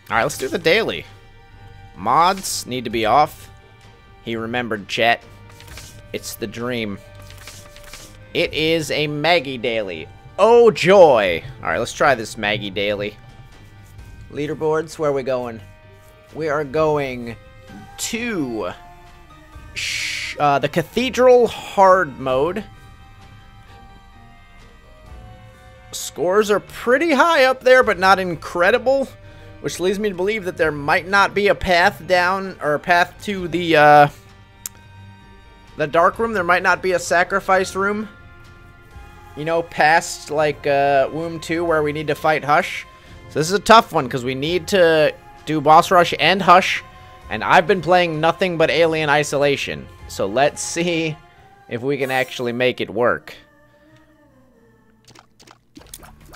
Alright, let's do the daily. Mods need to be off. He remembered, chat. It's the dream. It is a Maggie daily. Oh, joy! Alright, let's try this Maggie daily. Leaderboards, where are we going? We are going to the Cathedral hard mode. Scores are pretty high up there, but not incredible, which leads me to believe that there might not be a path down, or a path to the dark room. There might not be a sacrifice room, you know, past, like, Womb 2, where we need to fight Hush. So this is a tough one, because we need to do Boss Rush and Hush, and I've been playing nothing but Alien Isolation. So let's see if we can actually make it work.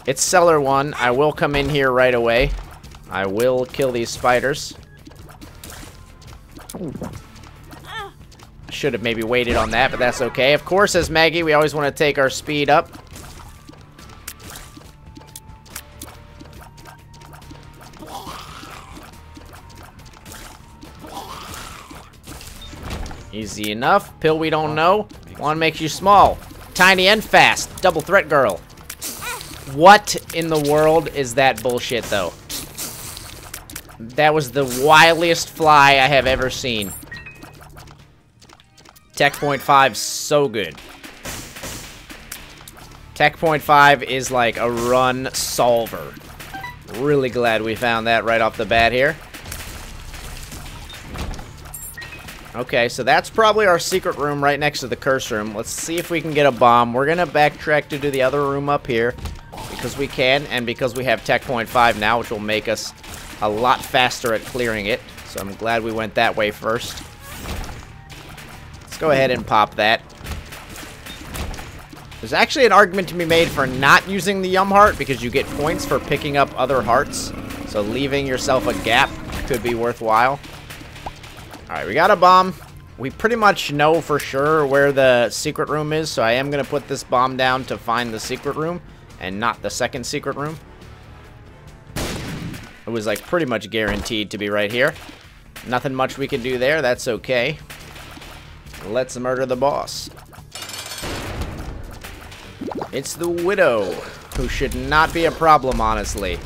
It's Cellar 1. I will come in here right away. I will kill these spiders. Should have maybe waited on that, but that's okay. Of course, as Maggie, we always want to take our speed up. Easy enough. Pill we don't know. One makes you small. Tiny and fast. Double threat girl. What in the world is that bullshit, though? That was the wiliest fly I have ever seen. Tech Point 5, so good. Tech Point 5 is like a run solver. Really glad we found that right off the bat here. Okay, so that's probably our secret room right next to the curse room. Let's see if we can get a bomb. We're gonna backtrack to do the other room up here, because we can, and because we have Tech Point 5 now, which will make us a lot faster at clearing it. So I'm glad we went that way first. Let's go ahead and pop that. There's actually an argument to be made for not using the Yum Heart, because you get points for picking up other hearts. So leaving yourself a gap could be worthwhile. Alright, we got a bomb. We pretty much know for sure where the secret room is, so I am going to put this bomb down to find the secret room, and not the second secret room. It was like pretty much guaranteed to be right here. Nothing much we can do there, that's okay. Let's murder the boss. It's the Widow, who should not be a problem, honestly.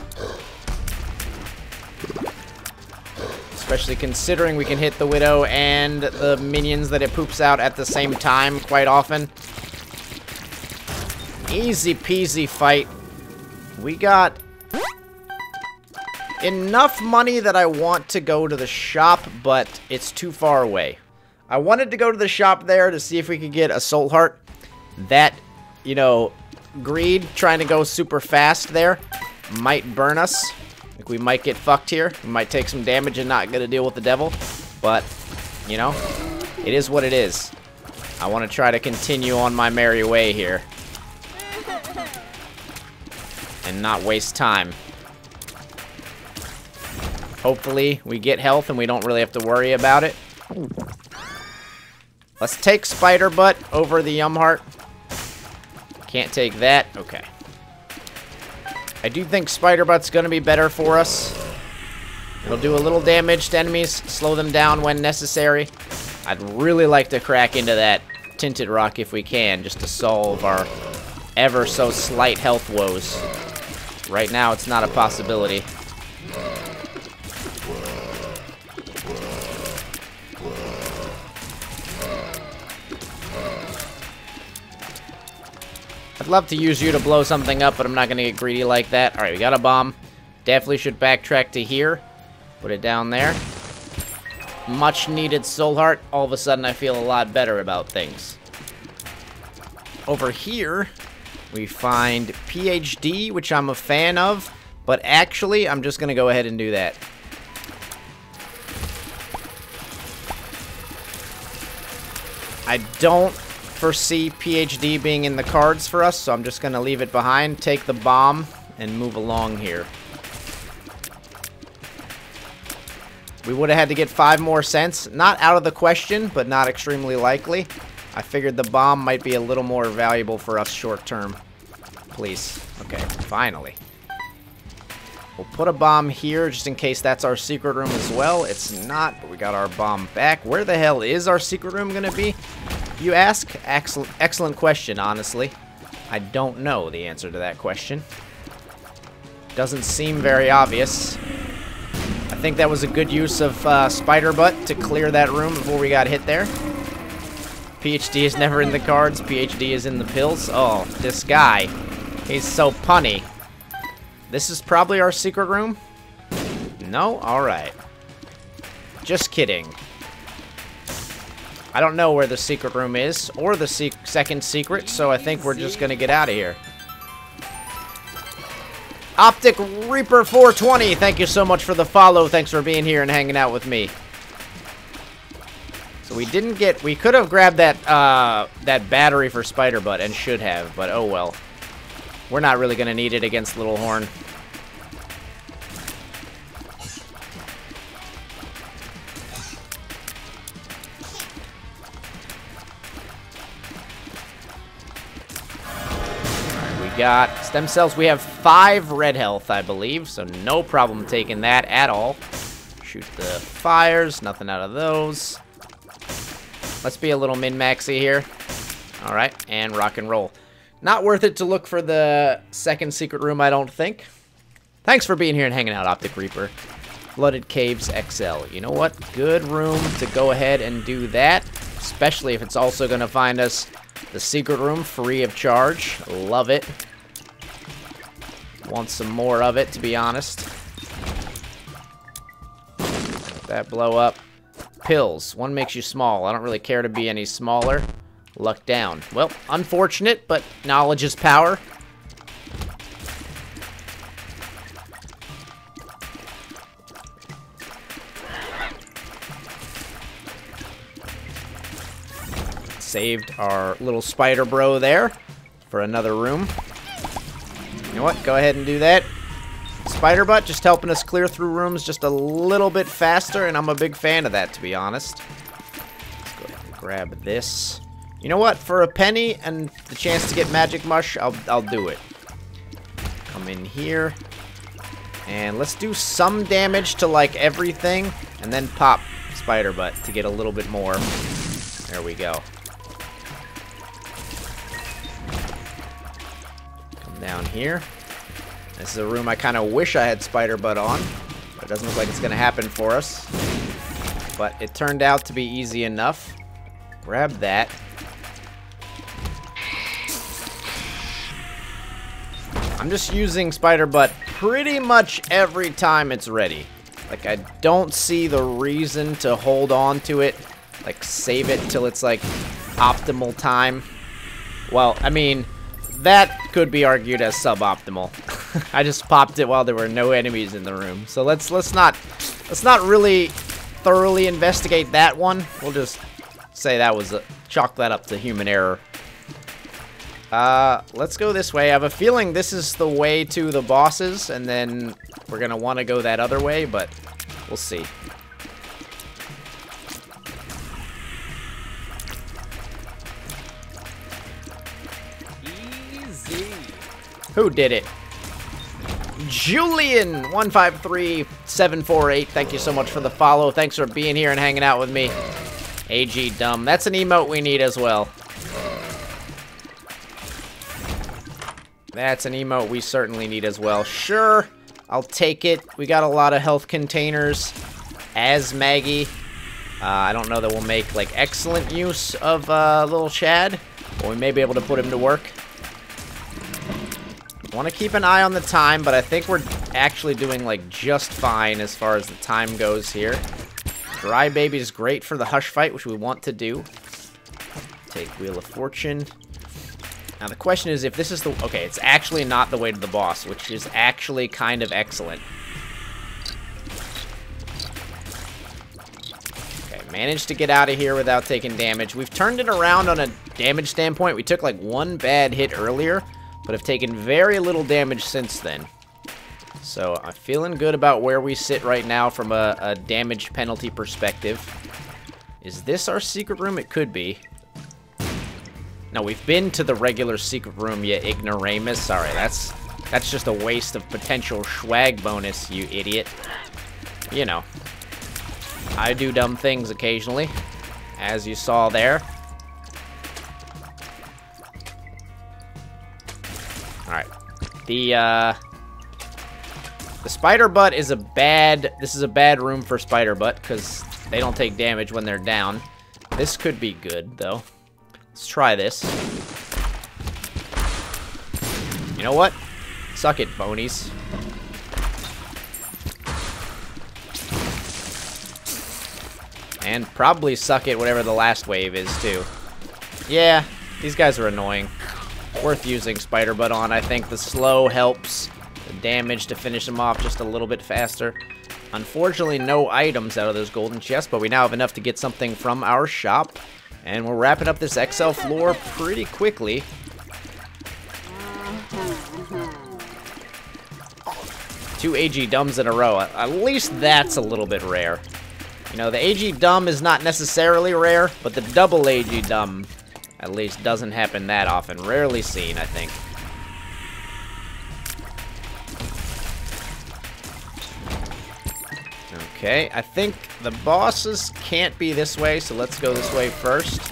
Especially considering we can hit the Widow and the minions that it poops out at the same time quite often. Easy peasy fight. We got enough money that I want to go to the shop, but it's too far away. I wanted to go to the shop there to see if we could get a soul heart. That, you know, greed, trying to go super fast there, might burn us. Like, we might get fucked here. We might take some damage and not get to deal with the devil. But, you know, it is what it is. I want to try to continue on my merry way here. And not waste time. Hopefully, we get health and we don't really have to worry about it. Let's take Spider Butt over the Yum Heart. Can't take that. Okay. I do think Spider Butt's going to be better for us. It'll do a little damage to enemies, slow them down when necessary. I'd really like to crack into that Tinted Rock if we can, just to solve our ever so slight health woes. Right now, it's not a possibility. I'd love to use you to blow something up, but I'm not going to get greedy like that. Alright, we got a bomb. Definitely should backtrack to here. Put it down there. Much needed soul heart. All of a sudden, I feel a lot better about things. Over here, we find PhD, which I'm a fan of. But actually, I'm just going to go ahead and do that. I don't foresee PhD being in the cards for us, so I'm just going to leave it behind, take the bomb, and move along here. We would have had to get 5 more cents. Not out of the question, but not extremely likely. I figured the bomb might be a little more valuable for us short term. Please. Okay, finally. We'll put a bomb here just in case that's our secret room as well. It's not, but we got our bomb back. Where the hell is our secret room going to be, you ask? Excellent question, honestly. I don't know the answer to that question. Doesn't seem very obvious. I think that was a good use of Spider Butt to clear that room before we got hit there. PhD is never in the cards. PhD is in the pills. Oh, this guy. He's so punny. This is probably our secret room? No? Alright. Just kidding. I don't know where the secret room is, or the second secret, so I think we're just gonna get out of here. Optic Reaper 420, thank you so much for the follow. Thanks for being here and hanging out with me. So we didn't get... We could have grabbed that, that battery for Spider Butt, and should have, but oh well. We're not really gonna need it against Little Horn. Got stem cells. We have 5 red health, I believe, so no problem taking that at all. Shoot the fires, nothing out of those. Let's be a little min-maxy here. Alright, and rock and roll. Not worth it to look for the second secret room, I don't think. Thanks for being here and hanging out, Optic Reaper. Flooded Caves XL. You know what? Good room to go ahead and do that, especially if it's also going to find us the secret room free of charge. Love it. Want some more of it, to be honest. Let that blow up. Pills. One makes you small. I don't really care to be any smaller. Luck down. Well, unfortunate, but knowledge is power. Saved our little spider bro there for another room. You know what? Go ahead and do that. Spider Butt just helping us clear through rooms just a little bit faster, and I'm a big fan of that, to be honest. Let's go ahead and grab this. You know what? For a penny and the chance to get Magic Mush, I'll do it. Come in here. And let's do some damage to, like, everything, and then pop Spider Butt to get a little bit more. There we go. Down here. This is a room I kind of wish I had Spider Butt on, but it doesn't look like it's going to happen for us. But it turned out to be easy enough. Grab that. I'm just using Spider Butt pretty much every time it's ready. Like, I don't see the reason to hold on to it. Like, save it till it's, like, optimal time. Well, I mean... that could be argued as suboptimal. I just popped it while there were no enemies in the room. So let's not really thoroughly investigate that one. We'll just say that was chalk that up to human error. Let's go this way. I have a feeling this is the way to the bosses, and then we're gonna want to go that other way, but we'll see. Who did it? Julian153748. Thank you so much for the follow. Thanks for being here and hanging out with me. AG Dumb. That's an emote we need as well. That's an emote we certainly need as well. Sure, I'll take it. We got a lot of health containers as Maggie. I don't know that we'll make, like, excellent use of little Chad, but we may be able to put him to work. Want to keep an eye on the time, but I think we're actually doing, like, just fine as far as the time goes here. Dry Baby is great for the Hush fight, which we want to do. Take Wheel of Fortune. Now, the question is if this is the... okay, it's actually not the way to the boss, which is actually kind of excellent. Okay, managed to get out of here without taking damage. We've turned it around on a damage standpoint. We took, like, one bad hit earlier, but have taken very little damage since then. So I'm feeling good about where we sit right now from a damage penalty perspective. Is this our secret room? It could be. No, we've been to the regular secret room, you ignoramus. Sorry, that's That's just a waste of potential swag bonus, you idiot. You know. I do dumb things occasionally, as you saw there. Alright. The spider butt is a bad... This is a bad room for spider butt, because they don't take damage when they're down. This could be good, though. Let's try this. You know what? Suck it, bonies. And probably suck it whatever the last wave is, too. Yeah, these guys are annoying. Worth using Spider Butt on. I think the slow helps the damage to finish them off just a little bit faster. Unfortunately, no items out of those golden chests, but we now have enough to get something from our shop. And we're wrapping up this XL floor pretty quickly. Two AG Dumbs in a row. At least that's a little bit rare. You know, the AG Dumb is not necessarily rare, but the double AG Dumb at least doesn't happen that often. Rarely seen, I think. Okay, I think the bosses can't be this way, so let's go this way first.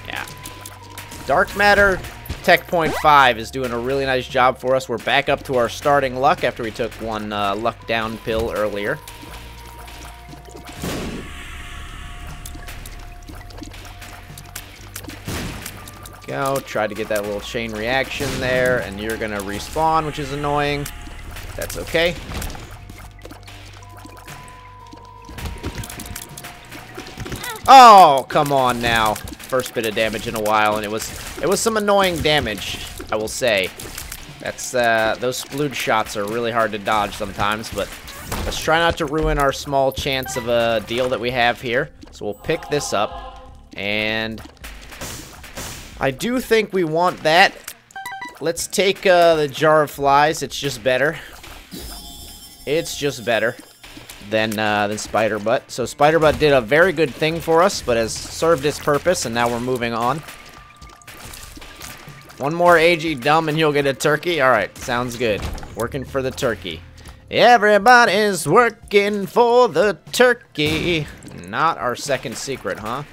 Yeah. Dark Matter Tech Point 5 is doing a really nice job for us. We're back up to our starting luck after we took one luck down pill earlier. Go, try to get that little chain reaction there, and you're gonna respawn, which is annoying. That's okay. Oh, come on now. First bit of damage in a while, and it was some annoying damage, I will say. That's those splooge shots are really hard to dodge sometimes, but let's try not to ruin our small chance of a deal that we have here. So we'll pick this up, and I do think we want that. Let's take the Jar of Flies. It's just better. It's just better than Spider Butt. So Spider Butt did a very good thing for us, but has served its purpose, and now we're moving on. One more AG Dumb and you'll get a turkey. Alright, sounds good. Working for the turkey. Everybody's working for the turkey. Not our second secret, huh?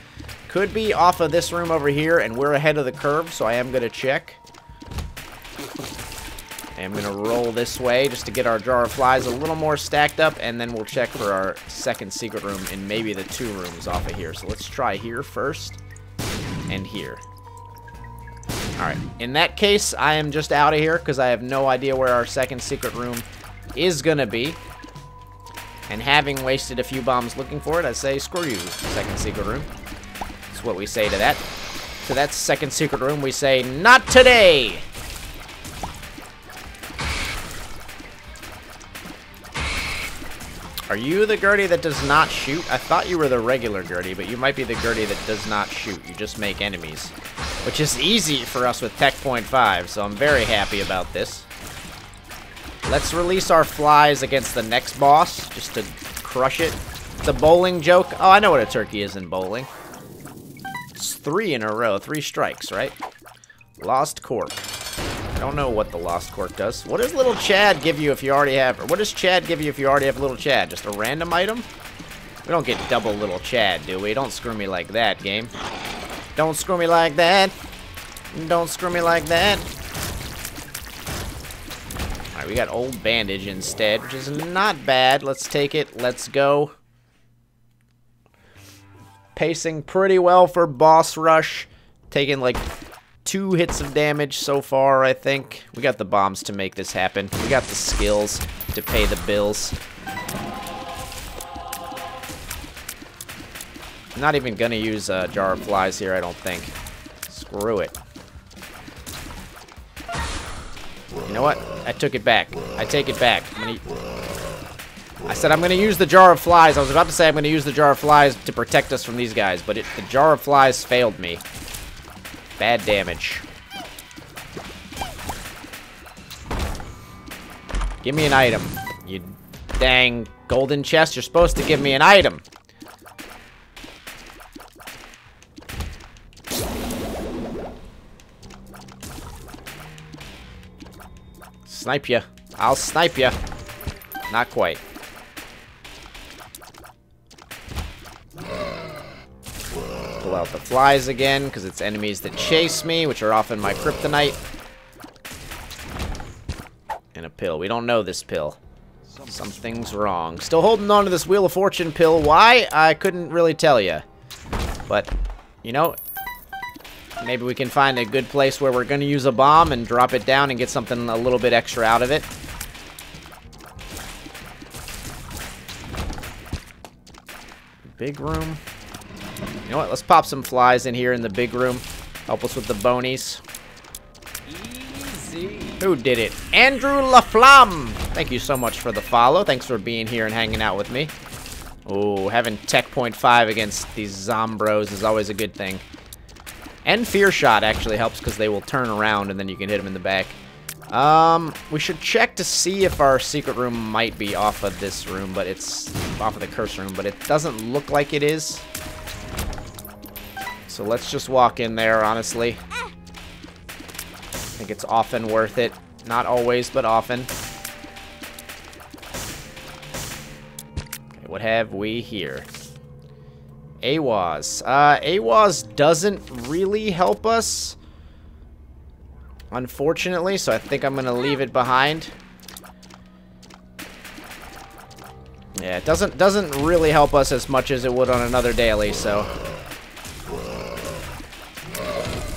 Could be off of this room over here, and we're ahead of the curve, so I am going to check. I'm going to roll this way just to get our Jar of Flies a little more stacked up, and then we'll check for our second secret room in maybe the 2 rooms off of here. So let's try here first, and here. Alright, in that case, I am just out of here because I have no idea where our second secret room is going to be. And having wasted a few bombs looking for it, I say, screw you, second secret room. That's what we say to that. To that second secret room, we say, not today! Are you the Gertie that does not shoot? I thought you were the regular Gertie, but you might be the Gertie that does not shoot. You just make enemies. Which is easy for us with Tech Point 5, so I'm very happy about this. Let's release our flies against the next boss, just to crush it. It's a bowling joke. Oh, I know what a turkey is in bowling. It's 3 in a row, 3 strikes, right? Lost Cork. I don't know what the Lost Cork does. What does Little Chad give you if you already have... Or what does Chad give you if you already have Little Chad? Just a random item? We don't get double Little Chad, do we? Don't screw me like that, game. Don't screw me like that. Don't screw me like that. Alright, we got Old Bandage instead, which is not bad. Let's take it. Let's go. Pacing pretty well for Boss Rush. Taking like 2 hits of damage so far, I think. We got the bombs to make this happen. We got the skills to pay the bills. I'm not even gonna use a Jar of Flies here, I don't think. Screw it. You know what? I took it back. I take it back. I said I'm gonna use the Jar of Flies. I was about to say I'm gonna use the Jar of Flies to protect us from these guys, but the Jar of Flies failed me. Bad damage. Give me an item. You dang golden chest. You're supposed to give me an item. snipe you. I'll snipe you. Not quite. Pull out the flies again, because it's enemies that chase me, which are often my kryptonite. And a pill. We don't know this pill. Something's wrong. Still holding on to this Wheel of Fortune pill. Why? I couldn't really tell you. But, you know, maybe we can find a good place where we're going to use a bomb and drop it down and get something a little bit extra out of it. Big room. You know what? Let's pop some flies in here in the big room. Help us with the bonies. Easy. Who did it? Andrew LaFlamme. Thank you so much for the follow. Thanks for being here and hanging out with me. Oh, having Tech Point 5 against these Zombros is always a good thing. And Fear Shot actually helps because they will turn around and then you can hit them in the back. We should check to see if our secret room might be off of this room, but it's off of the curse room, but it doesn't look like it is. So let's just walk in there, honestly. I think it's often worth it. Not always, but often. Okay, what have we here? Ehwaz. Ehwaz doesn't really help us, unfortunately, so I think I'm going to leave it behind. Yeah, it doesn't really help us as much as it would on another daily, so...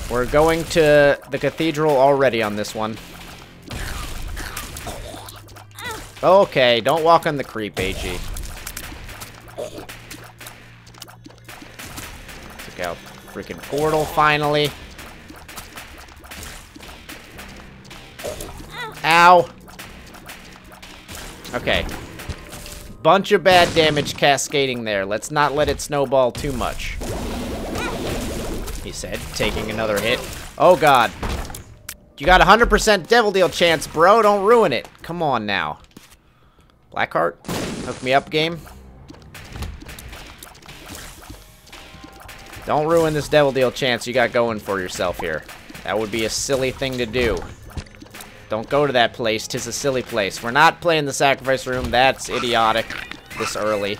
We're going to the cathedral already on this one. Okay, don't walk on the creep, AG. Took out freaking portal, finally. Ow. Okay. Bunch of bad damage cascading there. Let's not let it snowball too much. He said, taking another hit. Oh, God. You got 100% Devil Deal chance, bro. Don't ruin it. Come on now. Blackheart, hook me up, game. Don't ruin this Devil Deal chance you got going for yourself here. That would be a silly thing to do. Don't go to that place. 'Tis a silly place. We're not playing the sacrifice room. That's idiotic this early.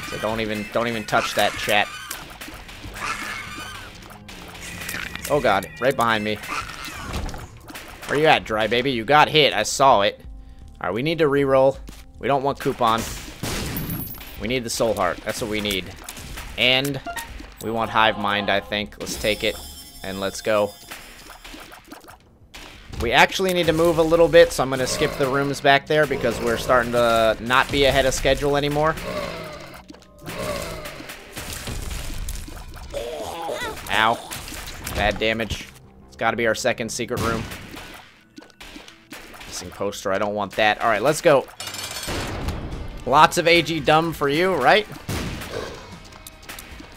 So don't even touch that, chat. Oh, God. Right behind me. Where you at, Dry Baby? You got hit. I saw it. Alright, we need to reroll. We don't want Coupon. We need the Soul Heart. That's what we need. And we want Hive Mind, I think. Let's take it. And let's go. We actually need to move a little bit, so I'm going to skip the rooms back there because we're starting to not be ahead of schedule anymore. Ow. Bad damage. It's got to be our second secret room. Missing poster. I don't want that. All right, let's go. Lots of AG dumb for you, right?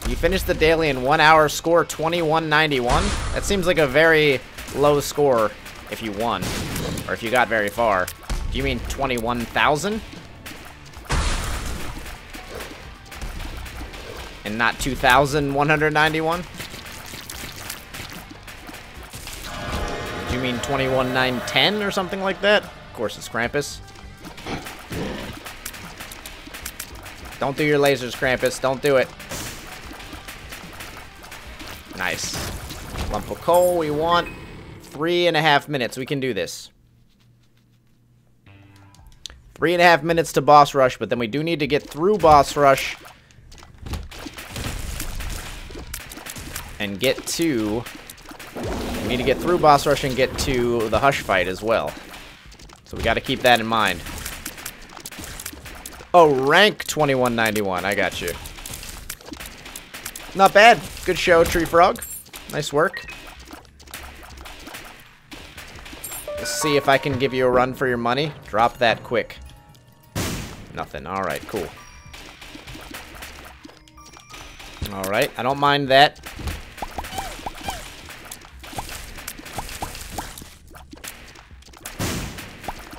You finished the daily in 1 hour, score 2191. That seems like a very low score if you won, or if you got very far. Do you mean 21,000? And not 2,191? Do you mean 21,910 or something like that? Of course, it's Krampus. Don't do your lasers, Krampus. Don't do it. Nice. Lump of coal we want. 3.5 minutes. We can do this. 3.5 minutes to boss rush, but then we do need to get through boss rush and get to... We need to get through boss rush and get to the Hush fight as well. So we got to keep that in mind. Oh, rank 2191. I got you. Not bad. Good show, Tree Frog. Nice work. Let's see if I can give you a run for your money. Drop that quick. Nothing. Alright, cool. Alright, I don't mind that.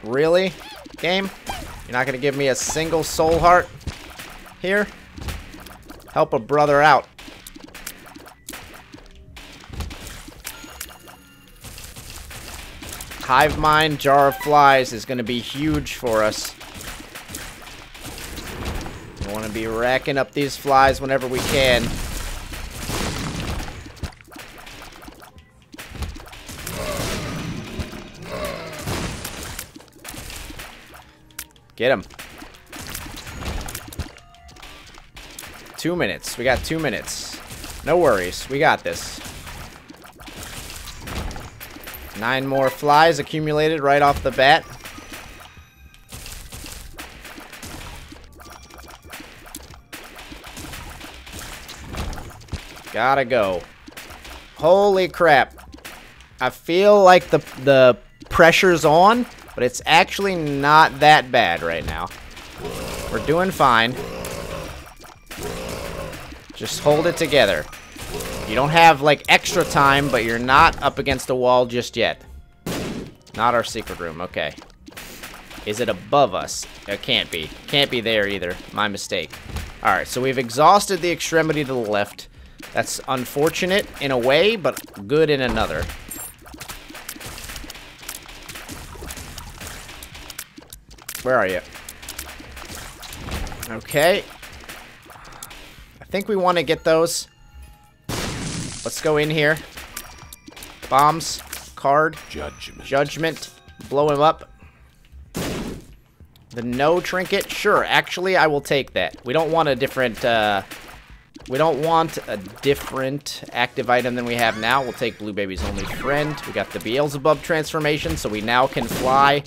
Really? Game? You're not gonna give me a single soul heart here? Help a brother out. hive mind, jar of flies is going to be huge for us. We want to be racking up these flies whenever we can. Get him. 2 minutes. We got 2 minutes. No worries. We got this. 9 more flies accumulated right off the bat. Gotta go. Holy crap. I feel like the pressure's on, but it's actually not that bad right now. We're doing fine. Just hold it together. You don't have, like, extra time, but you're not up against the wall just yet. Not our secret room. Okay. Is it above us? It can't be. Can't be there either. My mistake. Alright, so we've exhausted the extremity to the left. That's unfortunate in a way, but good in another. Where are you? Okay. I think we want to get those. Let's go in here. Bombs. Card. Judgment. Blow him up. The no trinket. Sure, actually, I will take that. We don't want a different, we don't want a different active item than we have now. We'll take Blue Baby's only friend. We got the Beelzebub transformation, so we now can fly.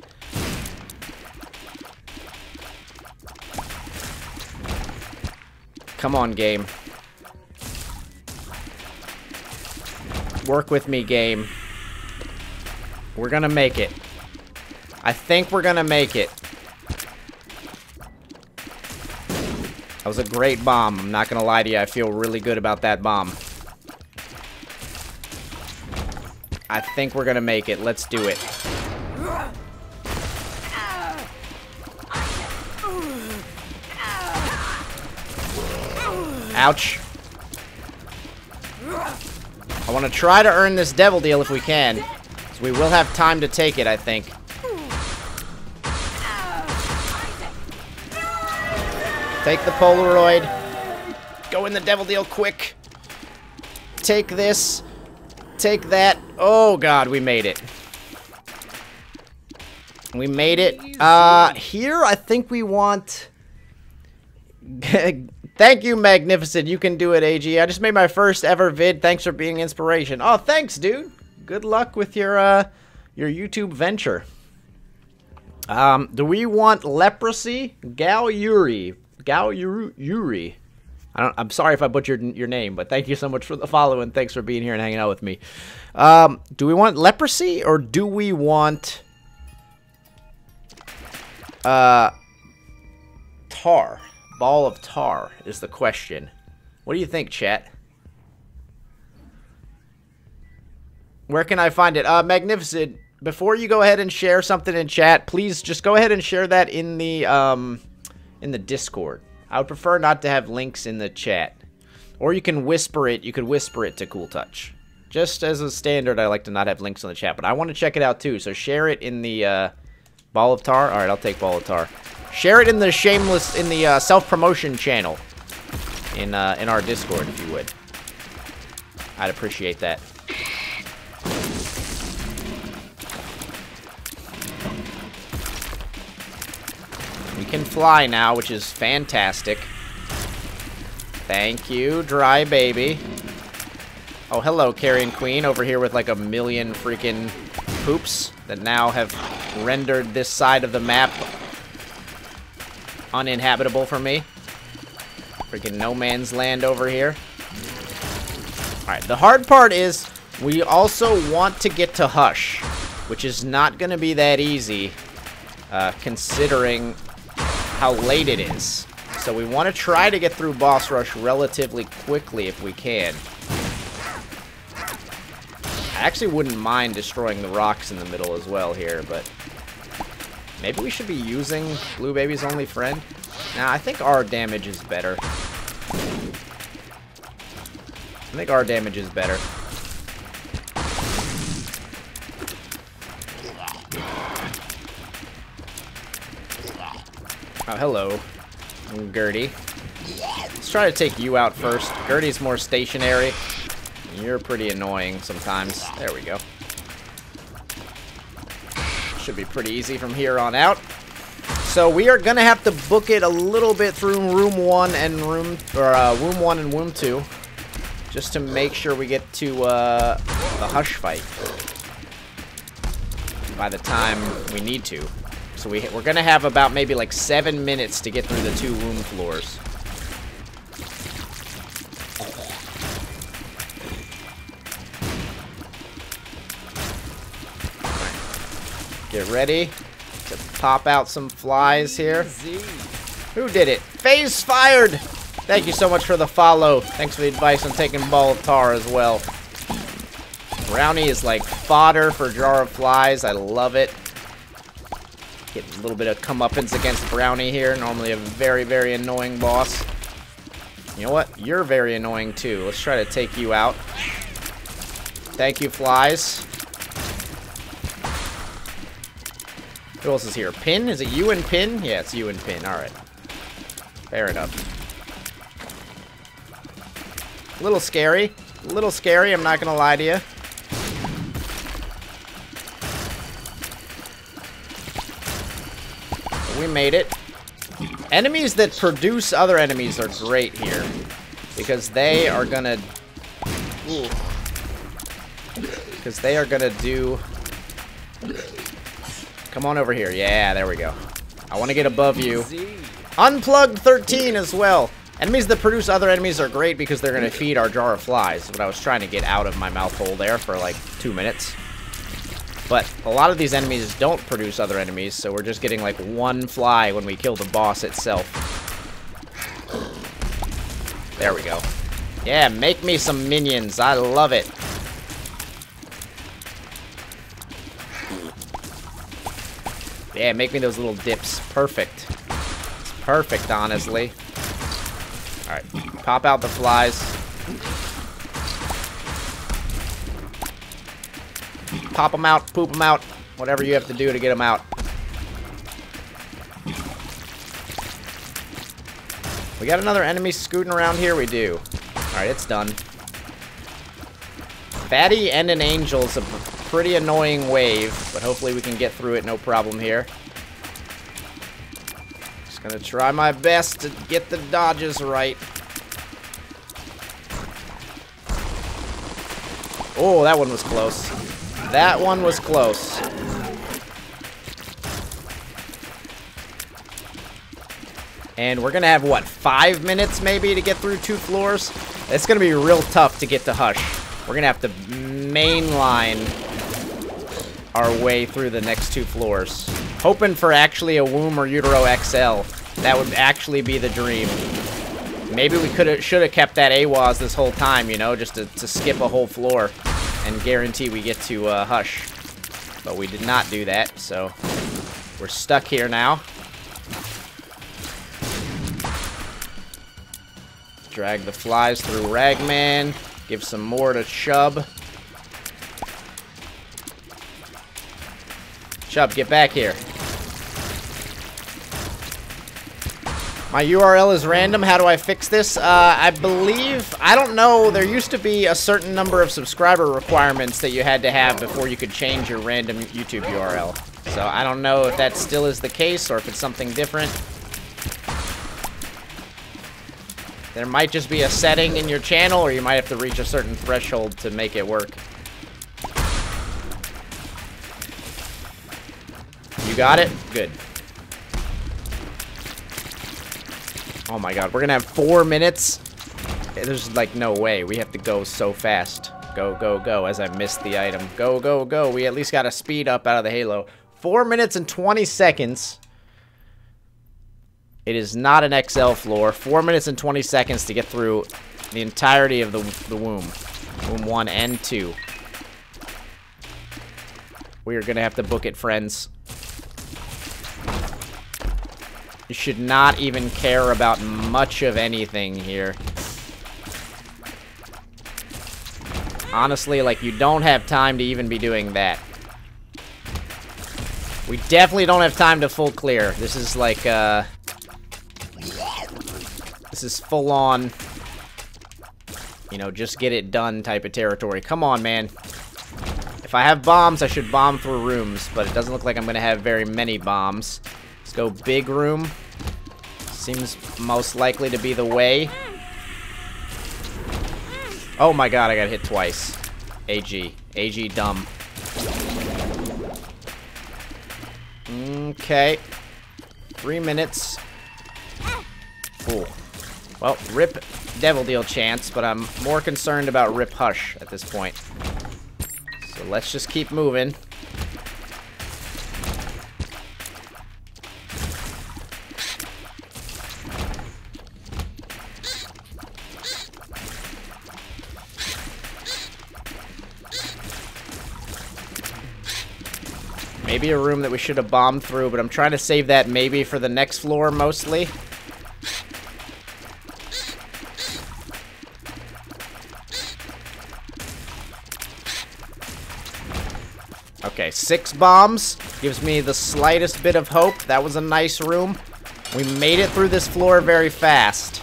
Come on, game. Work with me, game. We're gonna make it. I think we're gonna make it. That was a great bomb. I'm not gonna lie to you. I feel really good about that bomb. I think we're gonna make it. Let's do it. Ouch. I want to try to earn this devil deal if we can. So we will have time to take it, I think. Take the Polaroid. Go in the devil deal quick. Take this. Take that. Oh, God, we made it. We made it. Here, I think we want... Thank you, Magnificent. You can do it, AG. I just made my first ever vid. Thanks for being inspiration. Oh, thanks, dude. Good luck with your YouTube venture. Do we want leprosy? Galyuri. Galyuri. I'm sorry if I butchered your name, but thank you so much for the follow and thanks for being here and hanging out with me. Do we want leprosy or do we want tar? Ball of tar is the question. What do you think, chat? Where can I find it? Magnificent. Before you go ahead and share something in chat, please just go ahead and share that in the Discord. I would prefer not to have links in the chat. Or you can whisper it. You could whisper it to Cool Touch. Just as a standard, I like to not have links in the chat, but I want to check it out too. So share it in the Ball of Tar. All right, I'll take Ball of Tar. Share it in the shameless, in the self-promotion channel in our Discord, if you would. I'd appreciate that. We can fly now, which is fantastic. Thank you, Dry Baby. Oh, hello, Carrion Queen, over here with like a million freaking poops that now have rendered this side of the map uninhabitable for me. Freaking no man's land over here. Alright, the hard part is we also want to get to Hush, which is not going to be that easy considering how late it is. So we want to try to get through Boss Rush relatively quickly if we can. I actually wouldn't mind destroying the rocks in the middle as well here, but maybe we should be using Blue Baby's only friend. Nah, I think our damage is better. I think our damage is better. Oh, hello, Gertie. Let's try to take you out first. Gertie's more stationary. You're pretty annoying sometimes. There we go. Should be pretty easy from here on out. So we are gonna have to book it a little bit through room 1 and room 2, just to make sure we get to the Hush fight by the time we need to. So we're gonna have about maybe like 7 minutes to get through the 2 room floors. Get ready to pop out some flies here. Who did it? Phase fired! Thank you so much for the follow. Thanks for the advice on taking Ball of Tar as well. Brownie is like fodder for Jar of Flies. I love it. Get a little bit of comeuppance against Brownie here. Normally a very, very annoying boss. You know what? You're very annoying too. Let's try to take you out. Thank you, Flies. Who else is here? Pin? Is it you and Pin? Yeah, it's you and Pin. Alright. Fair enough. A little scary. A little scary, I'm not gonna lie to you. But we made it. Enemies that produce other enemies are great here. Because they are gonna... Because they are gonna do... Come on over here. Yeah, there we go. I want to get above you. Unplugged 13 as well. Enemies that produce other enemies are great because they're going to feed our Jar of Flies. What I was trying to get out of my mouth hole there for like 2 minutes. But a lot of these enemies don't produce other enemies, so we're just getting like 1 fly when we kill the boss itself. There we go. Yeah, make me some minions. I love it. Yeah, make me those little dips. Perfect. It's perfect, honestly. Alright, pop out the flies. Pop them out, poop them out. Whatever you have to do to get them out. We got another enemy scooting around here? We do. Alright, it's done. Fatty and an Angel's a pretty annoying wave, but hopefully we can get through it no problem here. Just gonna try my best to get the dodges right. Oh, that one was close. That one was close. And we're gonna have, what, 5 minutes maybe to get through 2 floors? It's gonna be real tough to get to Hush. We're gonna have to mainline our way through the next 2 floors. Hoping for actually a Womb or Utero XL. That would actually be the dream. Maybe we should have kept that Ehwaz this whole time, you know, just to skip a whole floor and guarantee we get to Hush. But we did not do that, so we're stuck here now. Drag the flies through Ragman. Give some more to Chub. Chub, get back here. My URL is random. How do I fix this? I believe... I don't know. There used to be a certain number of subscriber requirements that you had to have before you could change your random YouTube URL. So I don't know if that still is the case or if it's something different. There might just be a setting in your channel, or you might have to reach a certain threshold to make it work. You got it? Good. Oh my god, we're gonna have 4 minutes? There's like no way. We have to go so fast. Go, go, go, as I missed the item. Go, go, go. We at least got a speed up out of the Halo. 4 minutes and 20 seconds. It is not an XL floor. 4 minutes and 20 seconds to get through the entirety of the womb. Womb 1 and 2. We are gonna have to book it, friends. You should not even care about much of anything here. Honestly, like, you don't have time to even be doing that. We definitely don't have time to full clear. This is like, This is full on, you know, just get it done type of territory. Come on, man. If I have bombs, I should bomb through rooms, but it doesn't look like I'm going to have very many bombs. Let's go big room. Seems most likely to be the way. Oh my god, I got hit twice. AG. AG dumb. Okay. 3 minutes. Cool. Well, rip Devil Deal chance, but I'm more concerned about rip Hush at this point. So let's just keep moving. Maybe a room that we should have bombed through, but I'm trying to save that maybe for the next floor mostly. Okay, 6 bombs. Gives me the slightest bit of hope. That was a nice room. We made it through this floor very fast.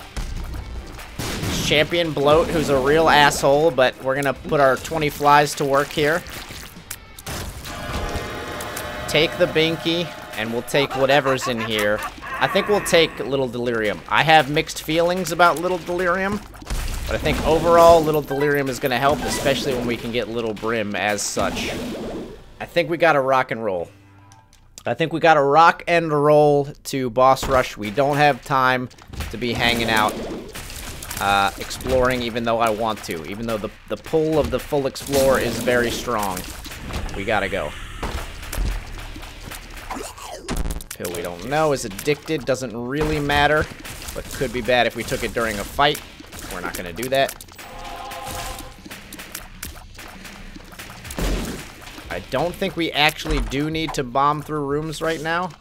Champion Bloat, who's a real asshole, but we're gonna put our 20 flies to work here. Take the Binky, and we'll take whatever's in here. I think we'll take Little Delirium. I have mixed feelings about Little Delirium, but I think overall Little Delirium is gonna help, especially when we can get Little Brim as such. I think we gotta rock and roll. I think we gotta rock and roll to boss rush. We don't have time to be hanging out, exploring, even though I want to. Even though the pull of the full explore is very strong. We gotta go. Pill we don't know is addicted. Doesn't really matter, but could be bad if we took it during a fight. We're not gonna do that. I don't think we actually do need to bomb through rooms right now.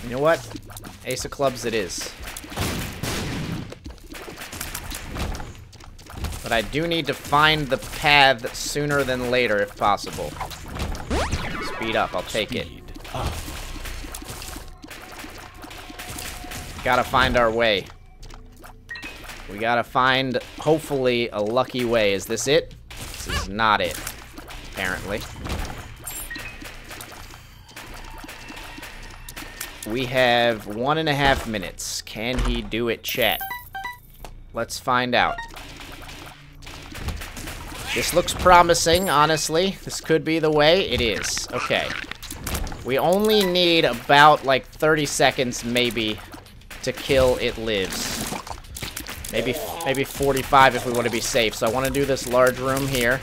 You know what? Ace of Clubs it is. But I do need to find the path sooner than later if possible. Speed up, I'll take it. Gotta find our way. We gotta find, hopefully, a lucky way. Is this it? This is not it, apparently. We have 1.5 minutes. Can he do it, chat? Let's find out. This looks promising, honestly. This could be the way. It is. Okay. We only need about, like, 30 seconds, maybe, to kill It Lives. Maybe 45 if we want to be safe. So I want to do this large room here.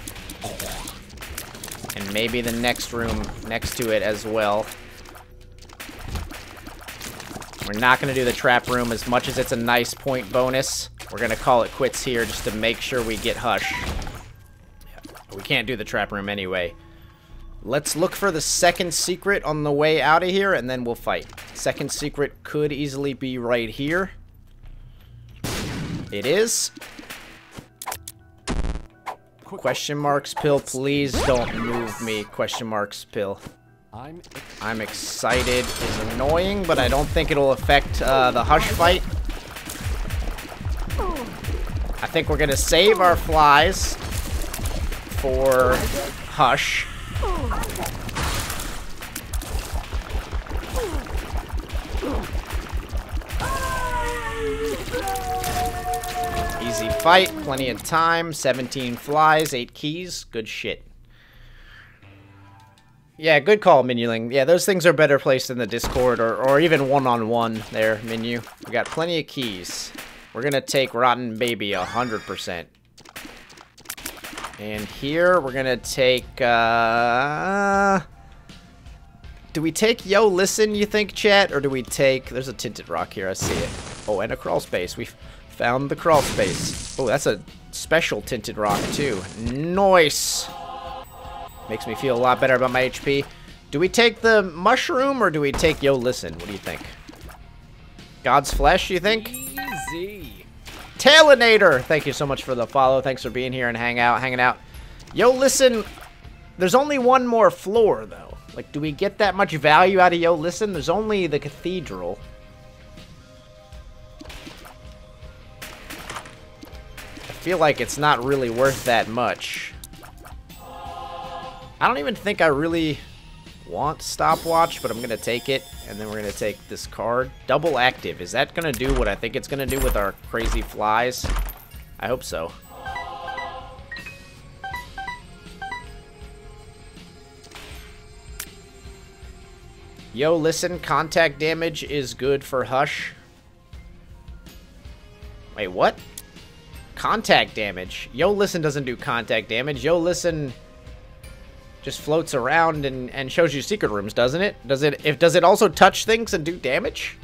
And maybe the next room next to it as well. We're not going to do the trap room as much as it's a nice point bonus. We're going to call it quits here just to make sure we get Hush. We can't do the trap room anyway. Let's look for the second secret on the way out of here, and then we'll fight. Second secret could easily be right here. It is. Question marks, Pill, please don't move me. Question marks, Pill. I'm excited is annoying, but I don't think it'll affect the Hush fight. I think we're going to save our flies for Hush. Easy fight, plenty of time, 17 flies, 8 keys, good shit. Yeah, good call, Minuling. Yeah, those things are better placed in the Discord or even one-on-one there, Minu. We got plenty of keys. We're gonna take Rotten Baby 100%. And here, we're gonna take, do we take Yo Listen, you think, chat? Or do we take... There's a tinted rock here, I see it. Oh, and a crawl space. We found the crawl space. Oh, that's a special tinted rock, too. Nice! Makes me feel a lot better about my HP. Do we take the mushroom, or do we take Yo Listen? What do you think? God's Flesh, you think? Easy. Talinator! Thank you so much for the follow. Thanks for being here and hanging out. Yo Listen, there's only one more floor, though. Like, do we get that much value out of Yo Listen? There's only the cathedral. feel like it's not really worth that much. I don't even think I really want stopwatch, but I'm going to take it. And then we're going to take this card. Double active. Is that going to do what I think it's going to do with our crazy flies? I hope so. Yo, listen, contact damage is good for Hush. Wait, what? Contact damage. Yo, listen doesn't do contact damage. Yo, listen just floats around and shows you secret rooms, doesn't it? Does it also touch things and do damage?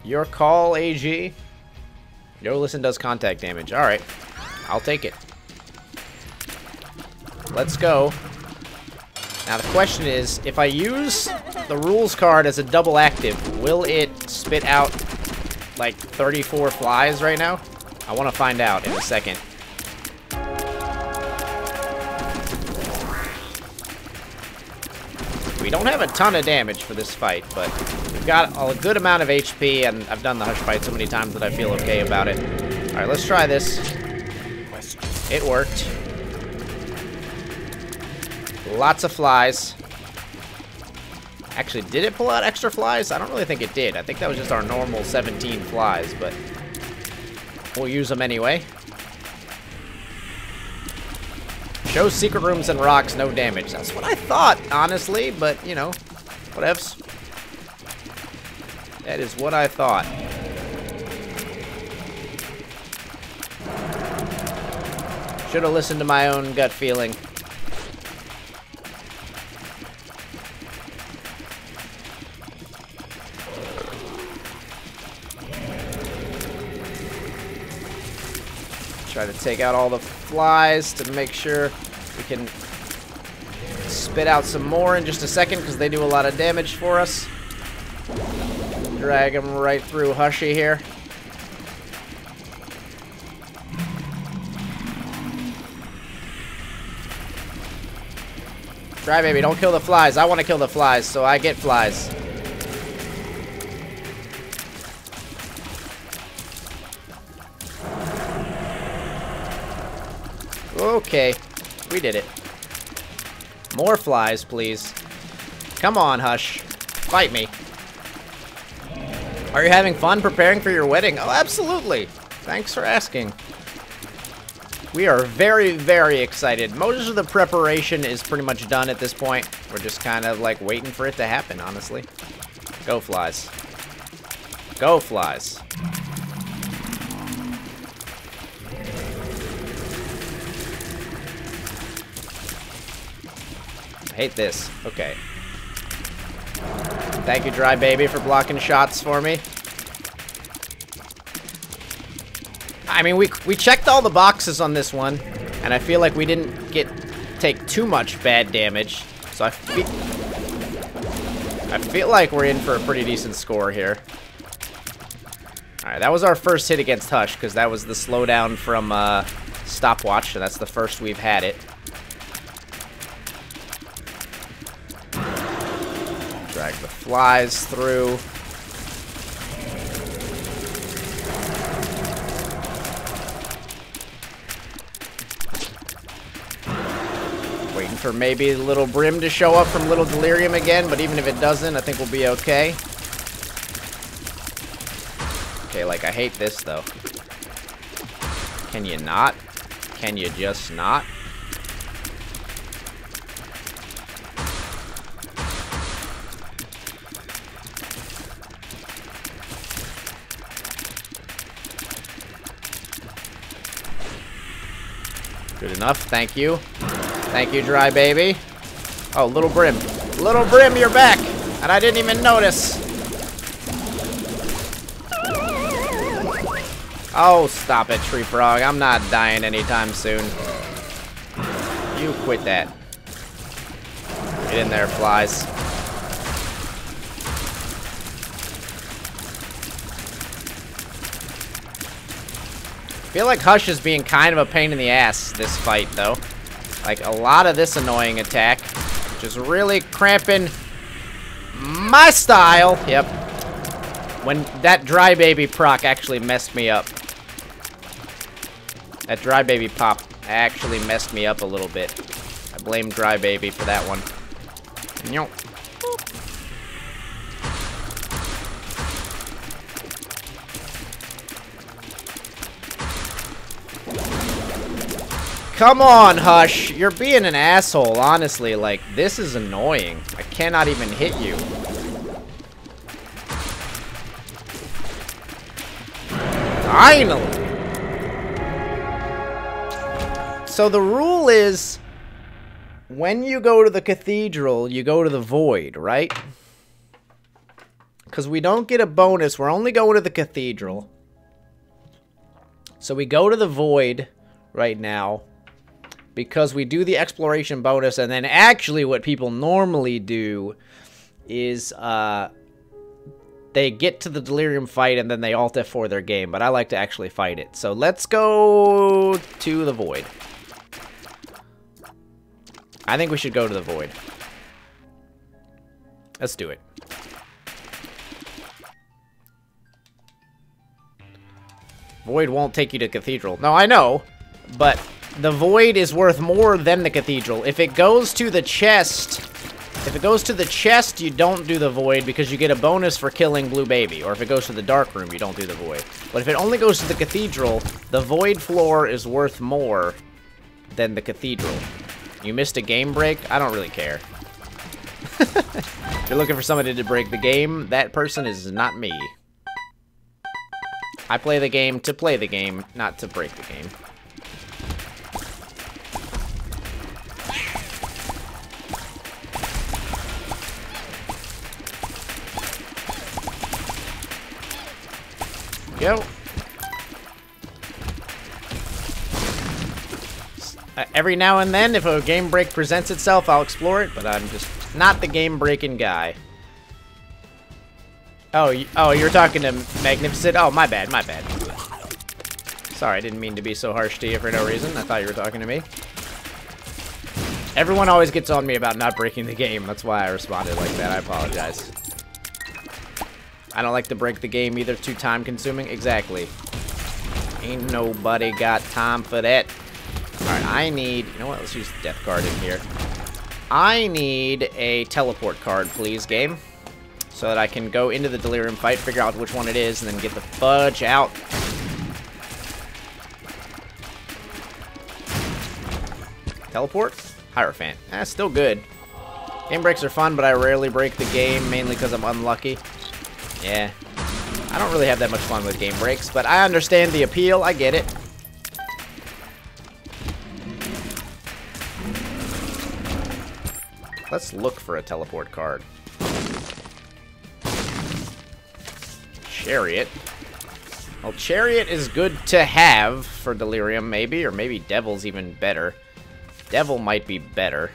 Your call, AG. Yo, listen does contact damage. All right, I'll take it. Let's go. Now the question is, if I use the rules card as a double active, will it spit out like 34 flies right now? I want to find out in a second. We don't have a ton of damage for this fight, but we've got a good amount of HP, and I've done the Hush fight so many times that I feel okay about it. All right, let's try this. It worked. Lots of flies. Actually, did it pull out extra flies? I don't really think it did. I think that was just our normal 17 flies, but we'll use them anyway. Shows secret rooms and rocks, no damage. That's what I thought, honestly, but, you know, whatevs. That is what I thought. Should have listened to my own gut feeling. Try to take out all the flies to make sure we can spit out some more in just a second, because they do a lot of damage for us. Drag them right through Hushy here. Try, baby, don't kill the flies. I want to kill the flies, so I get flies. Okay, we did it. More flies, please. Come on, Hush. Fight me. Are you having fun preparing for your wedding? Oh, absolutely. Thanks for asking. We are very, very excited. Most of the preparation is pretty much done at this point. We're just kind of like waiting for it to happen, honestly. Go, flies. Go, flies. Hate this. Okay. Thank you, Dry Baby, for blocking shots for me. I mean, we checked all the boxes on this one, and I feel like we didn't take too much bad damage. So I feel like we're in for a pretty decent score here. Alright, that was our first hit against Hush, because that was the slowdown from Stopwatch, and that's the first we've had it. Drag the flies through. Waiting for maybe Little Brim to show up from Little Delirium again, but even if it doesn't, I think we'll be okay. Okay, like, I hate this, though. Can you not? Can you just not? Good enough, thank you. Thank you, Dry Baby. Oh, Little Brim. Little Brim, you're back! And I didn't even notice. Oh, stop it, Tree Frog. I'm not dying anytime soon. You quit that. Get in there, flies. I feel like Hush is being kind of a pain in the ass this fight, though. Like, a lot of this annoying attack, which is really cramping My style. Yep. When that dry baby proc actually messed me up. That dry baby pop actually messed me up a little bit. I blame dry baby for that one. Nope. Come on, Hush. You're being an asshole, honestly. Like, this is annoying. I cannot even hit you. Finally! So the rule is, when you go to the cathedral, you go to the void, right? Because we don't get a bonus. We're only going to the cathedral. So we go to the void right now. Because we do the exploration bonus, and then actually what people normally do is they get to the delirium fight and then they alt F4 their game, but I like to actually fight it. So let's go to the void. I think we should go to the void. Let's do it. Void won't take you to cathedral. No, I know, but the void is worth more than the cathedral. If it goes to the chest, you don't do the void because you get a bonus for killing Blue Baby. Or if it goes to the dark room, you don't do the void. But if it only goes to the cathedral, the void floor is worth more than the cathedral. You missed a game break? I don't really care. If you're looking for somebody to break the game, that person is not me. I play the game to play the game, not to break the game. Go. Every now and then, if a game break presents itself, I'll explore it, but I'm just not the game breaking guy. Oh, you're talking to Magnificent? Oh, my bad, my bad. Sorry, I didn't mean to be so harsh to you for no reason. I thought you were talking to me. Everyone always gets on me about not breaking the game. That's why I responded like that. I apologize. I don't like to break the game either. Too time consuming. Exactly. Ain't nobody got time for that. Alright, I need... You know what? Let's use the death card in here. I need a teleport card, please, game. So that I can go into the delirium fight, figure out which one it is, and then get the fudge out. Teleport? Hierophant. Still good. Game breaks are fun, but I rarely break the game, mainly because I'm unlucky. Yeah. I don't really have that much fun with game breaks, but I understand the appeal. I get it. Let's look for a teleport card. Chariot. Well, Chariot is good to have for Delirium, maybe, or maybe Devil's even better. Devil might be better.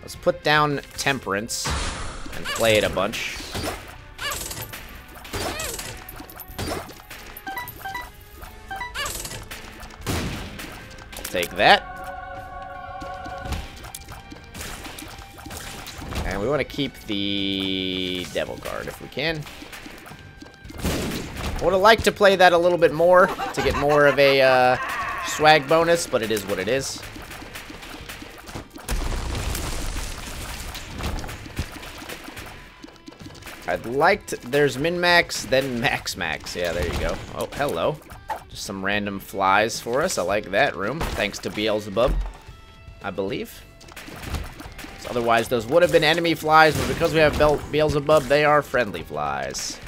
Let's put down Temperance and play it a bunch. Take that. And we want to keep the Devil card if we can. I would have liked to play that a little bit more to get more of a swag bonus, but it is what it is. I'd like to... There's min-max, then max-max. Yeah, there you go. Oh, hello. Just some random flies for us. I like that room. Thanks to Beelzebub, I believe. So otherwise, those would have been enemy flies, but because we have Beelzebub, they are friendly flies.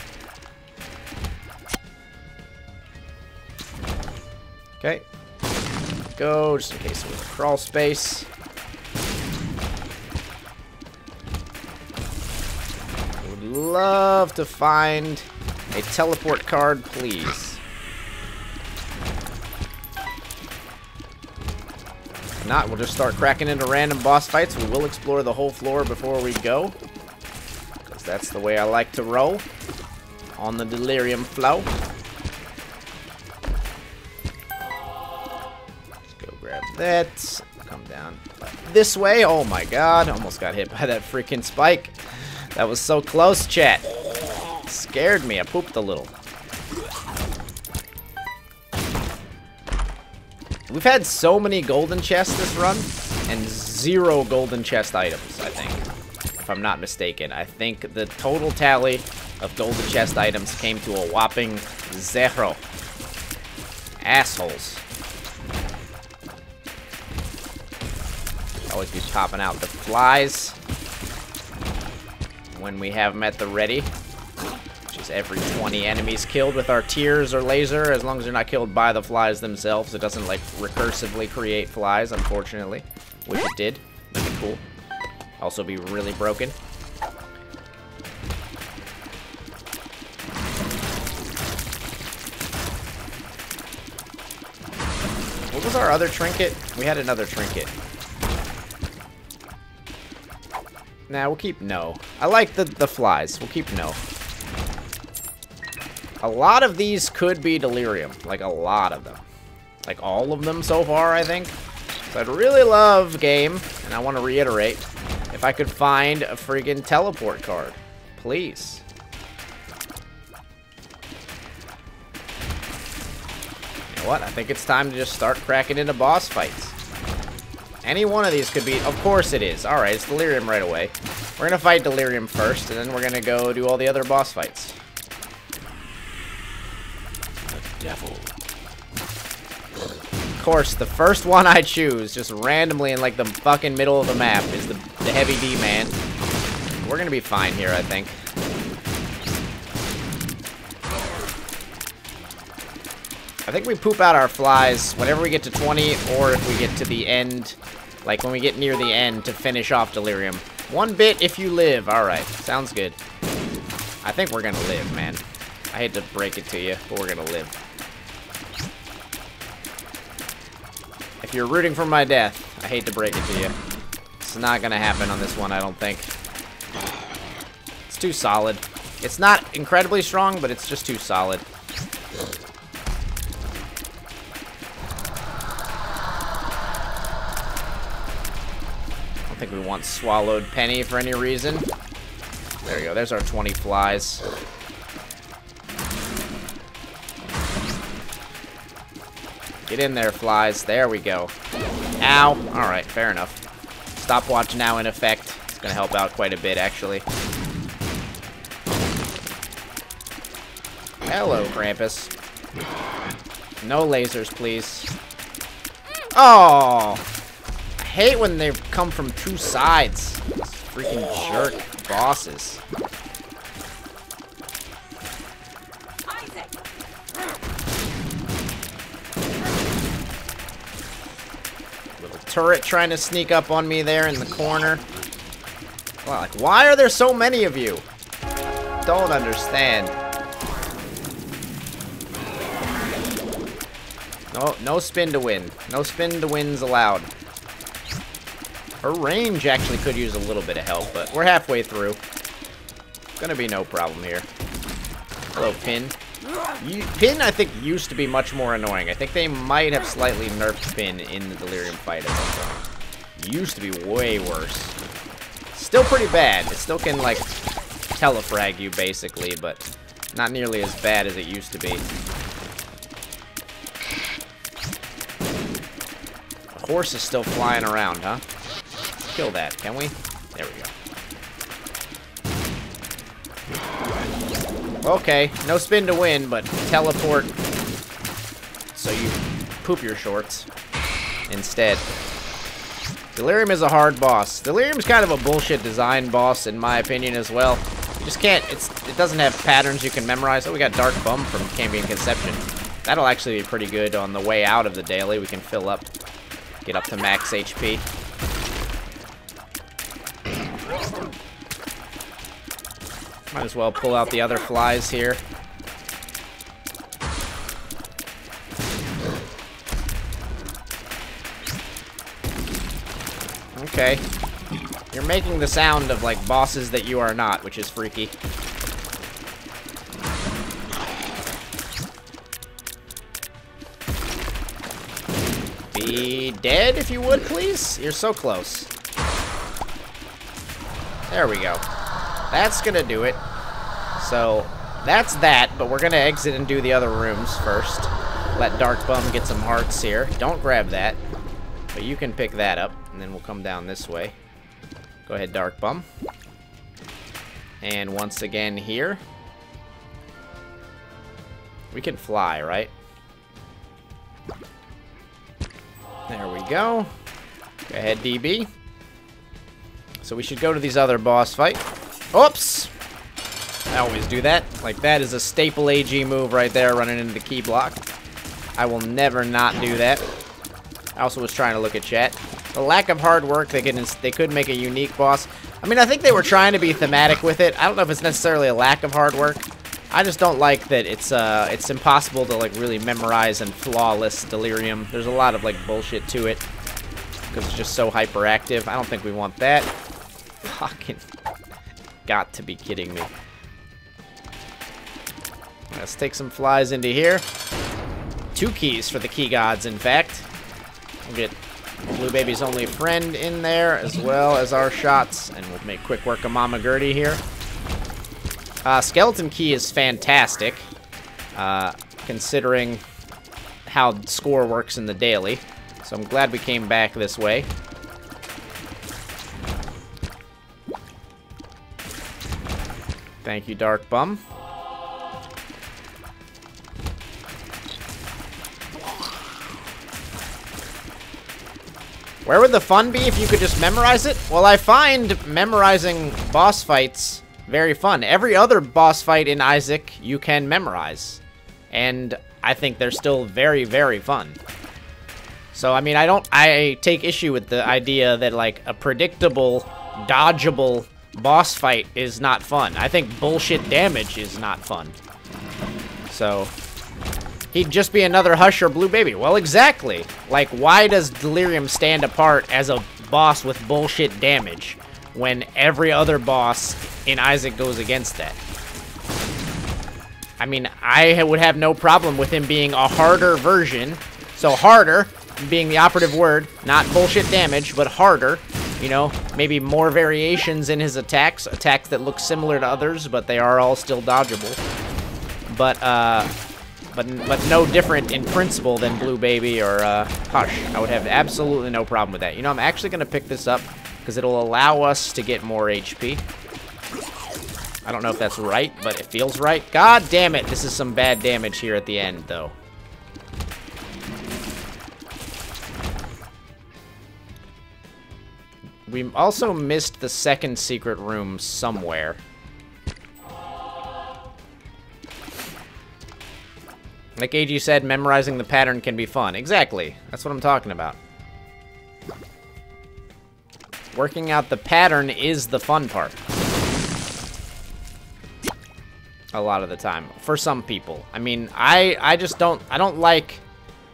Okay. Go, just in case it was a crawl space. I would love to find a teleport card, please. If not, we'll just start cracking into random boss fights. We will explore the whole floor before we go, because that's the way I like to roll on the Delirium flow. Grab that. Come down this way. Oh my god. Almost got hit by that freaking spike. That was so close, chat. Scared me. I pooped a little. We've had so many golden chests this run, and 0 golden chest items, I think. If I'm not mistaken. I think the total tally of golden chest items came to a whopping 0. Assholes. Always be popping out the flies when we have them at the ready. Which is every 20 enemies killed with our tears or laser. As long as they're not killed by the flies themselves. It doesn't, like, recursively create flies, unfortunately. Wish it did. That'd be cool. Also be really broken. What was our other trinket? We had another trinket. Nah, we'll keep no. I like the flies. We'll keep no. A lot of these could be delirium. Like, a lot of them. Like, all of them so far, I think. So I'd really love, game, and I want to reiterate, if I could find a friggin' teleport card. Please. You know what? I think it's time to just start cracking into boss fights. Any one of these could be... Of course it is. Alright, it's delirium right away. We're gonna fight delirium first, and then we're gonna go do all the other boss fights. The devil. Of course, the first one I choose, just randomly in like the fucking middle of the map, is the heavy D man. We're gonna be fine here, I think. I think we poop out our flies whenever we get to 20, or if we get to the end, like when we get near the end to finish off delirium. 1 bit if you live. Alright, sounds good. I think we're gonna live, man. I hate to break it to you, but we're gonna live. If you're rooting for my death, I hate to break it to you. It's not gonna happen on this one, I don't think. It's too solid. It's not incredibly strong, but it's just too solid. I don't think we want swallowed penny for any reason. There we go. There's our 20 flies. Get in there, flies. There we go. Ow. Alright, fair enough. Stopwatch now in effect. It's going to help out quite a bit, actually. Hello, Krampus. No lasers, please. Oh! I hate when they come from 2 sides. These freaking jerk bosses. Little turret trying to sneak up on me there in the corner. Well, like, why are there so many of you? Don't understand. No spin to win. No spin to wins allowed. Her range actually could use a little bit of help, but we're halfway through. Gonna be no problem here. Hello, Pin. Pin, I think, used to be much more annoying. I think they might have slightly nerfed Pin in the Delirium fight at some point. Used to be way worse. Still pretty bad. It still can, like, telefrag you, basically, but not nearly as bad as it used to be. The horse is still flying around, huh? Kill that, can we? There we go. Okay, no spin to win, but teleport so you poop your shorts instead. Delirium is a hard boss. Delirium's kind of a bullshit design boss, in my opinion, as well. You just can't, it doesn't have patterns you can memorize. Oh, we got Dark Bum from Cambion Conception. That'll actually be pretty good on the way out of the daily. We can fill up, get up to max HP. Might as well pull out the other flies here. Okay. You're making the sound of, like, bosses that you are not, which is freaky. Be dead, if you would, please? You're so close. There we go. That's gonna do it. So, that's that, but we're gonna exit and do the other rooms first. Let Dark Bum get some hearts here. Don't grab that, but you can pick that up, and then we'll come down this way. Go ahead, Dark Bum. And once again here, we can fly, right? There we go. Go ahead, DB. So we should go to these other boss fight. Oops! I always do that. Like, that is a staple AG move right there, running into the key block. I will never not do that. I also was trying to look at chat. The lack of hard work, they could make a unique boss. I mean, I think they were trying to be thematic with it. I don't know if it's necessarily a lack of hard work. I just don't like that it's impossible to, like, really memorize and flawless Delirium. There's a lot of, like, bullshit to it because it's just so hyperactive. I don't think we want that. Fucking got to be kidding me. Let's take some flies into here. 2 keys for the key gods, in fact. We'll get Blue Baby's only friend in there, as well as our shots, and we'll make quick work of Mama Gertie here. Skeleton Key is fantastic, considering how score works in the daily. So I'm glad we came back this way. Thank you, Dark Bum. Where would the fun be if you could just memorize it? Well, I find memorizing boss fights very fun. Every other boss fight in Isaac you can memorize. And I think they're still very, very fun. So, I mean, I take issue with the idea that, like, a predictable, dodgeable boss fight is not fun. I think bullshit damage is not fun. So, he'd just be another Hush or Blue Baby. Well, exactly. Like, why does Delirium stand apart as a boss with bullshit damage when every other boss in Isaac goes against that? I mean, I would have no problem with him being a harder version. So harder being the operative word, not bullshit damage, but harder. You know, maybe more variations in his attacks that look similar to others, but they are all still dodgeable. But no different in principle than Blue Baby or Hush. I would have absolutely no problem with that. You know, I'm actually going to pick this up because it'll allow us to get more HP. I don't know if that's right, but it feels right. God damn it, this is some bad damage here at the end, though. We also missed the second secret room somewhere. Like AG said, memorizing the pattern can be fun. Exactly. That's what I'm talking about. Working out the pattern is the fun part. A lot of the time. For some people. I mean, I just don't... I don't like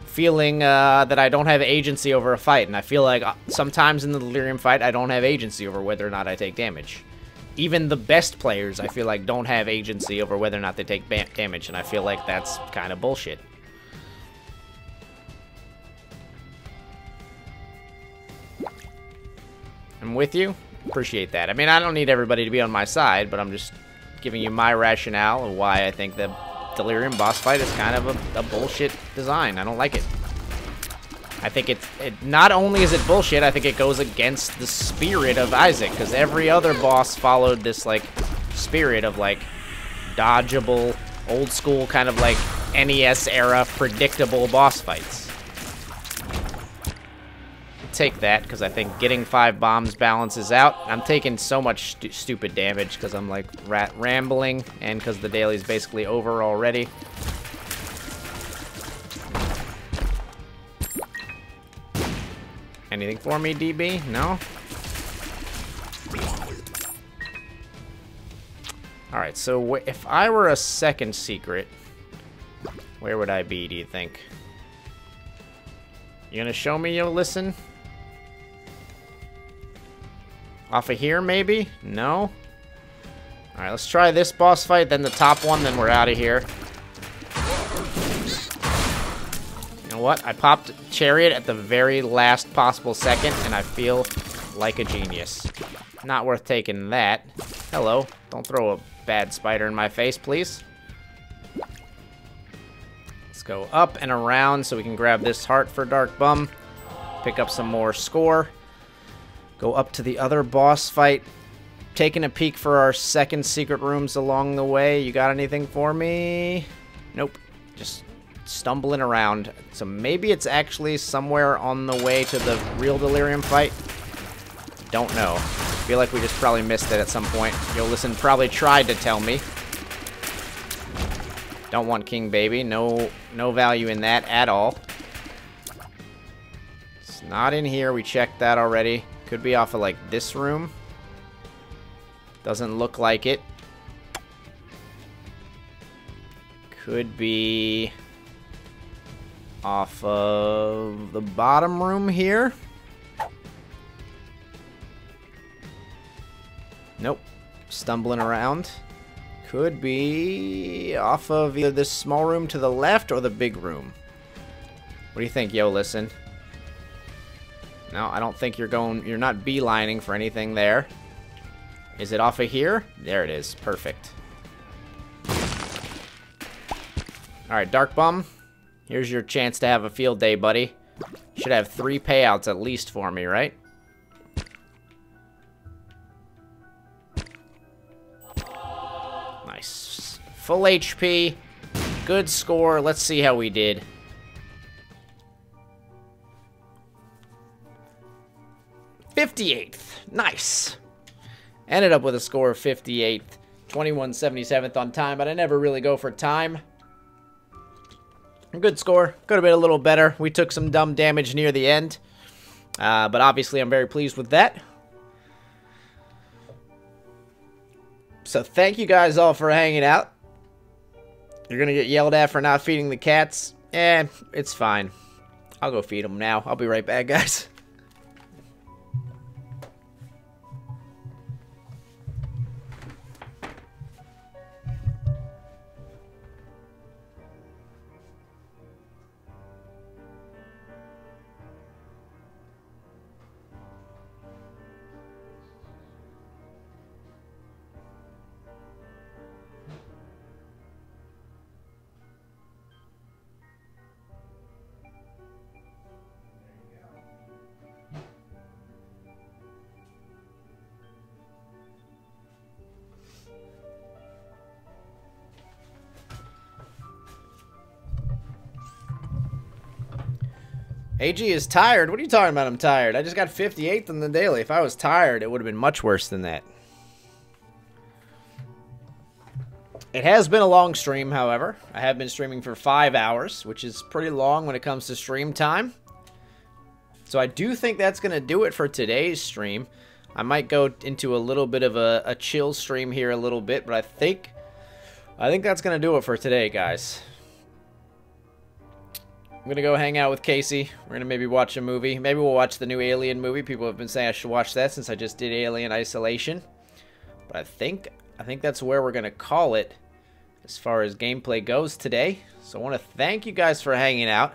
feeling that I don't have agency over a fight. And I feel like sometimes in the Delirium fight, I don't have agency over whether or not I take damage. Even the best players, I feel like, don't have agency over whether or not they take damage, and I feel like that's kind of bullshit. I'm with you. Appreciate that. I mean, I don't need everybody to be on my side, but I'm just giving you my rationale of why I think the Delirium boss fight is kind of a bullshit design. I don't like it. I think it not only is it bullshit, I think it goes against the spirit of Isaac, because every other boss followed this, like, spirit of, like, dodgeable, old school, kind of like NES era predictable boss fights. Take that, because I think getting 5 bombs balances out. I'm taking so much stupid damage because I'm, like, rambling, and because the daily's basically over already. Anything for me, DB? No? Alright, so if I were a second secret, where would I be, do you think? You gonna show me you'll listen? Off of here, maybe? No? Alright, let's try this boss fight, then the top one, then we're out of here. You know what? I popped Chariot at the very last possible second, and I feel like a genius. Not worth taking that. Hello. Don't throw a bad spider in my face, please. Let's go up and around so we can grab this heart for Dark Bum. Pick up some more score. Go up to the other boss fight. Taking a peek for our second secret rooms along the way. You got anything for me? Nope. Just stumbling around. So maybe it's actually somewhere on the way to the real delirium fight. Don't know. I feel like we just probably missed it at some point. Yo, listen, probably tried to tell me. Don't want King Baby. No value in that at all. It's not in here. We checked that already. Could be off of like this room. Doesn't look like it. Could be off of the bottom room here. Nope. Stumbling around. Could be off of either this small room to the left or the big room. What do you think, yo, listen? No, I don't think you're not beelining for anything there. Is it off of here? There it is. Perfect. Alright, Dark Bum. Here's your chance to have a field day, buddy. You should have 3 payouts at least for me, right? Nice. Full HP. Good score. Let's see how we did. '58th. Nice. Ended up with a score of 58th. 2177th on time, but I never really go for time. A good score. Could have been a little better. We took some dumb damage near the end. But obviously I'm very pleased with that. So thank you guys all for hanging out. You're going to get yelled at for not feeding the cats. It's fine. I'll go feed them now. I'll be right back, guys. AG is tired. What are you talking about? I'm tired. I just got 58th in the daily. If I was tired, it would have been much worse than that. It has been a long stream, however. I have been streaming for 5 hours, which is pretty long when it comes to stream time. So I do think that's going to do it for today's stream. I might go into a little bit of a chill stream here a little bit, but I think that's going to do it for today, guys. I'm going to go hang out with Casey. We're going to maybe watch a movie. Maybe we'll watch the new Alien movie. People have been saying I should watch that since I just did Alien Isolation. But I think that's where we're going to call it as far as gameplay goes today. So I want to thank you guys for hanging out.